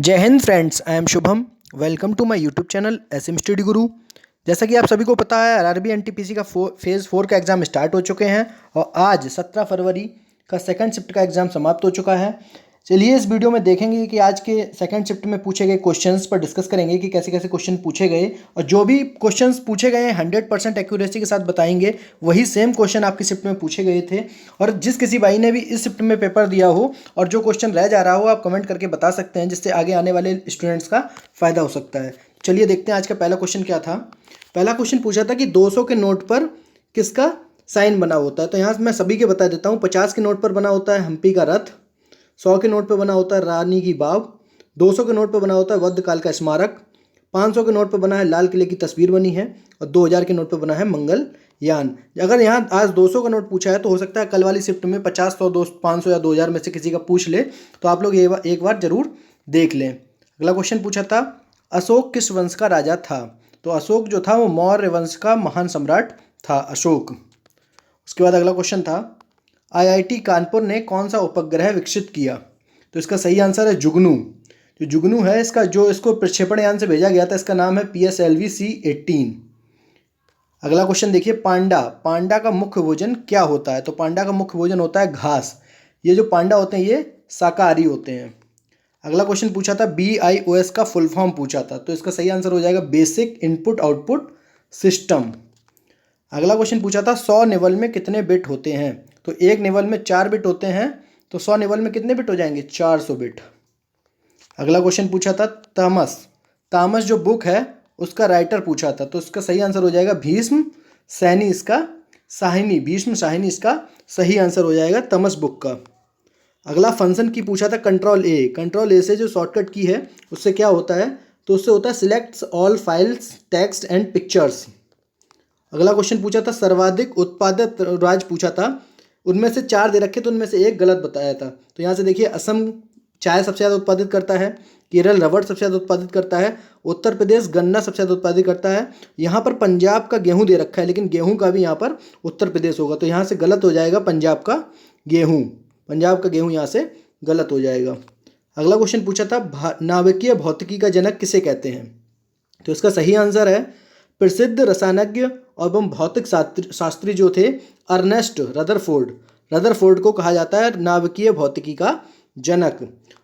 जय हिंद friends, I am Shubham. Welcome to my YouTube channel SM study Guru. जैसा कि आप सभी को पता है, आरआरबी एनटीपीसी का फेज़ 4 का एग्ज़ाम स्टार्ट हो चुके हैं और आज 17 फरवरी का सेकंड शिफ्ट का एग्ज़ाम समाप्त हो चुका है। चलिए इस वीडियो में देखेंगे कि आज के सेकंड शिफ्ट में पूछे गए क्वेश्चंस पर डिस्कस करेंगे कि कैसे कैसे क्वेश्चन पूछे गए, और जो भी क्वेश्चंस पूछे गए हैं 100% एक्यूरेसी के साथ बताएंगे। वही सेम क्वेश्चन आपकी शिफ्ट में पूछे गए थे, और जिस किसी भाई ने भी इस शिफ्ट में पेपर दिया हो और जो क्वेश्चन रह जा रहा हो, आप कमेंट करके बता सकते हैं, जिससे आगे आने वाले स्टूडेंट्स का फ़ायदा हो सकता है। चलिए देखते हैं आज का पहला क्वेश्चन क्या था। पहला क्वेश्चन पूछा था कि 200 के नोट पर किसका साइन बना होता है। तो यहाँ मैं सभी के बता देता हूँ। 50 के नोट पर बना होता है हम्पी का रथ, 100 के नोट पर बना होता है रानी की बाव, 200 के नोट पर बना होता है वद्द काल का स्मारक, 500 के नोट पर बना है लाल किले की तस्वीर बनी है, और 2000 के नोट पर बना है मंगलयान। अगर यहाँ आज 200 का नोट पूछा है तो हो सकता है कल वाली शिफ्ट में 50, 100, 500 या 2000 में से किसी का पूछ ले, तो आप लोग एक बार जरूर देख लें। अगला क्वेश्चन पूछा था अशोक किस वंश का राजा था। तो अशोक जो था वो मौर्य वंश का महान सम्राट था, अशोक। उसके बाद अगला क्वेश्चन था आईआईटी कानपुर ने कौन सा उपग्रह विकसित किया। तो इसका सही आंसर है जुगनू। जो जुगनू है इसको प्रक्षेपण यान से भेजा गया था, इसका नाम है PSLV-C18। अगला क्वेश्चन देखिए, पांडा का मुख्य भोजन क्या होता है। तो पांडा का मुख्य भोजन होता है घास। ये जो पांडा होते हैं ये शाकाहारी होते हैं। अगला क्वेश्चन पूछा था BIOS का फुल फॉर्म पूछा था, तो इसका सही आंसर हो जाएगा बेसिक इनपुट आउटपुट सिस्टम। अगला क्वेश्चन पूछा था 100 निबल में कितने बिट होते हैं। तो एक निबल में 4 बिट होते हैं, तो 100 निबल में कितने बिट हो जाएंगे, 400 बिट। अगला क्वेश्चन पूछा था तामस जो बुक है उसका राइटर पूछा था, तो इसका सही आंसर हो जाएगा भीष्म सैनी, भीष्म साहिनी इसका सही आंसर हो जाएगा तमस बुक का। अगला फंक्शन की पूछा था कंट्रोल ए से जो शॉर्टकट की है उससे क्या होता है। तो उससे होता है select all files text and pictures. अगला क्वेश्चन पूछा था सर्वाधिक उत्पादित राज्य पूछा था, उनमें से 4 दे रखे तो उनमें से एक गलत बताया था। तो यहाँ से देखिए, असम चाय सबसे ज़्यादा उत्पादित करता है, केरल रबड़ सबसे ज़्यादा उत्पादित करता है, उत्तर प्रदेश गन्ना सबसे ज़्यादा उत्पादित करता है। यहाँ पर पंजाब का गेहूँ दे रखा है, लेकिन गेहूँ का भी यहाँ पर उत्तर प्रदेश होगा, तो यहाँ से गलत हो जाएगा पंजाब का गेहूँ यहाँ से गलत हो जाएगा। अगला क्वेश्चन पूछा था नाभिकीय भौतिकी का जनक किसे कहते हैं। तो इसका सही आंसर है प्रसिद्ध रसायनज्ञ एवं भौतिक शास्त्री जो थे अर्नेस्ट रदरफोर्ड को कहा जाता है नाभिकीय भौतिकी का जनक।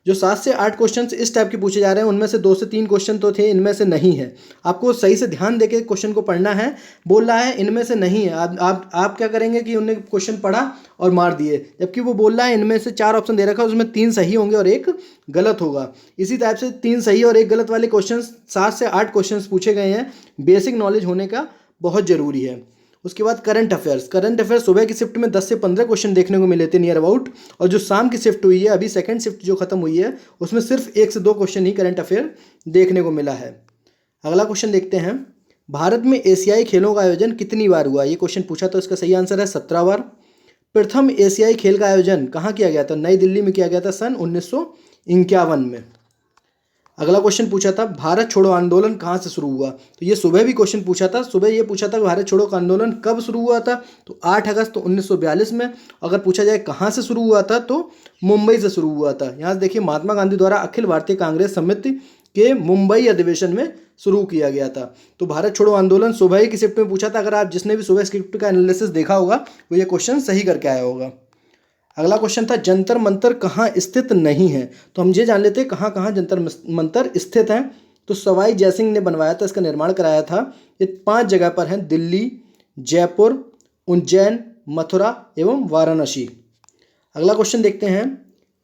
जो 7 से 8 क्वेश्चन इस टाइप के पूछे जा रहे हैं, उनमें से 2 से 3 क्वेश्चन तो थे, इनमें से नहीं है। आपको सही से ध्यान देके क्वेश्चन को पढ़ना है। बोल रहा है इनमें से नहीं है, आप क्या करेंगे कि उन्होंने क्वेश्चन पढ़ा और मार दिए, जबकि वो बोल रहा है इनमें से 4 ऑप्शन दे रखा है, उसमें 3 सही होंगे और 1 गलत होगा। इसी टाइप से 3 सही और 1 गलत वाले क्वेश्चन 7 से 8 क्वेश्चन पूछे गए हैं। बेसिक नॉलेज होने का बहुत ज़रूरी है। उसके बाद करंट अफेयर्स सुबह की शिफ्ट में 10 से 15 क्वेश्चन देखने को मिले थे नियर अबाउट, और जो शाम की शिफ्ट हुई है, अभी सेकंड शिफ्ट जो खत्म हुई है, उसमें सिर्फ 1 से 2 क्वेश्चन ही करंट अफेयर देखने को मिला है। अगला क्वेश्चन देखते हैं, भारत में एशियाई खेलों का आयोजन कितनी बार हुआ। ये क्वेश्चन पूछा, तो इसका सही आंसर है 17 बार। प्रथम एशियाई खेल का आयोजन कहाँ किया गया था। नई दिल्ली में किया गया था सन 1951 में। अगला क्वेश्चन पूछा था भारत छोड़ो आंदोलन कहाँ से शुरू हुआ। तो ये सुबह भी क्वेश्चन पूछा था, सुबह ये पूछा था भारत छोड़ो आंदोलन कब शुरू हुआ था। तो 8 अगस्त 1942 में। अगर पूछा जाए कहाँ से शुरू हुआ था, तो मुंबई से शुरू हुआ था। यहाँ देखिए, महात्मा गांधी द्वारा अखिल भारतीय कांग्रेस समिति के मुंबई अधिवेशन में शुरू किया गया था। तो भारत छोड़ो आंदोलन सुबह की शिफ्ट में पूछा था। अगर आप जिसने भी सुबह स्क्रिप्ट का एनालिसिस देखा होगा वो ये क्वेश्चन सही करके आया होगा। अगला क्वेश्चन था जंतर मंतर कहाँ स्थित नहीं है। तो हम ये जान लेते हैं कहाँ कहाँ जंतर मंतर स्थित हैं। तो सवाई जयसिंह ने बनवाया था, इसका निर्माण कराया था। ये 5 जगह पर हैं, दिल्ली, जयपुर, उज्जैन, मथुरा एवं वाराणसी। अगला क्वेश्चन देखते हैं,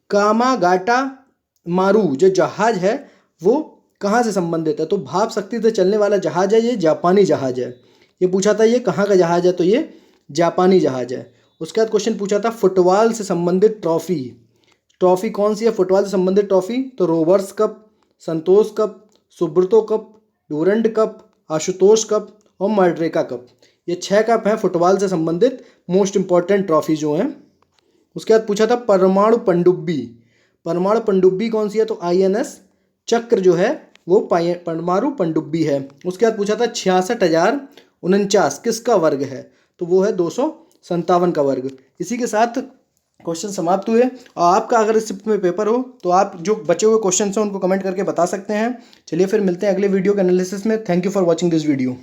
कामागाटा मारू जो जहाज है वो कहाँ से संबंधित है। तो भाप शक्ति से चलने वाला जहाज है, ये जापानी जहाज है। ये पूछा था ये कहाँ का जहाज है, तो ये जापानी जहाज है। उसके बाद क्वेश्चन पूछा था फुटबॉल से संबंधित ट्रॉफी कौन सी है। फुटबॉल से संबंधित ट्रॉफी, तो Rovers cup, Santosh cup, Subroto cup, Durand cup, Ashutosh cup और मर्ड्रेका कप। ये 6 कप हैं फुटबॉल से संबंधित मोस्ट इंपॉर्टेंट ट्रॉफी जो हैं। उसके बाद पूछा था परमाणु पनडुब्बी कौन सी है। तो INS चक्र जो है वो परमाणु पनडुब्बी है। उसके बाद पूछा था 66,049 किसका वर्ग है। तो वो है 257 का वर्ग। इसी के साथ क्वेश्चन समाप्त हुए। और आपका अगर इस शिफ्ट में पेपर हो तो आप जो बचे हुए क्वेश्चन हैं उनको कमेंट करके बता सकते हैं। चलिए फिर मिलते हैं अगले वीडियो के एनालिसिस में। Thank you for watching this video.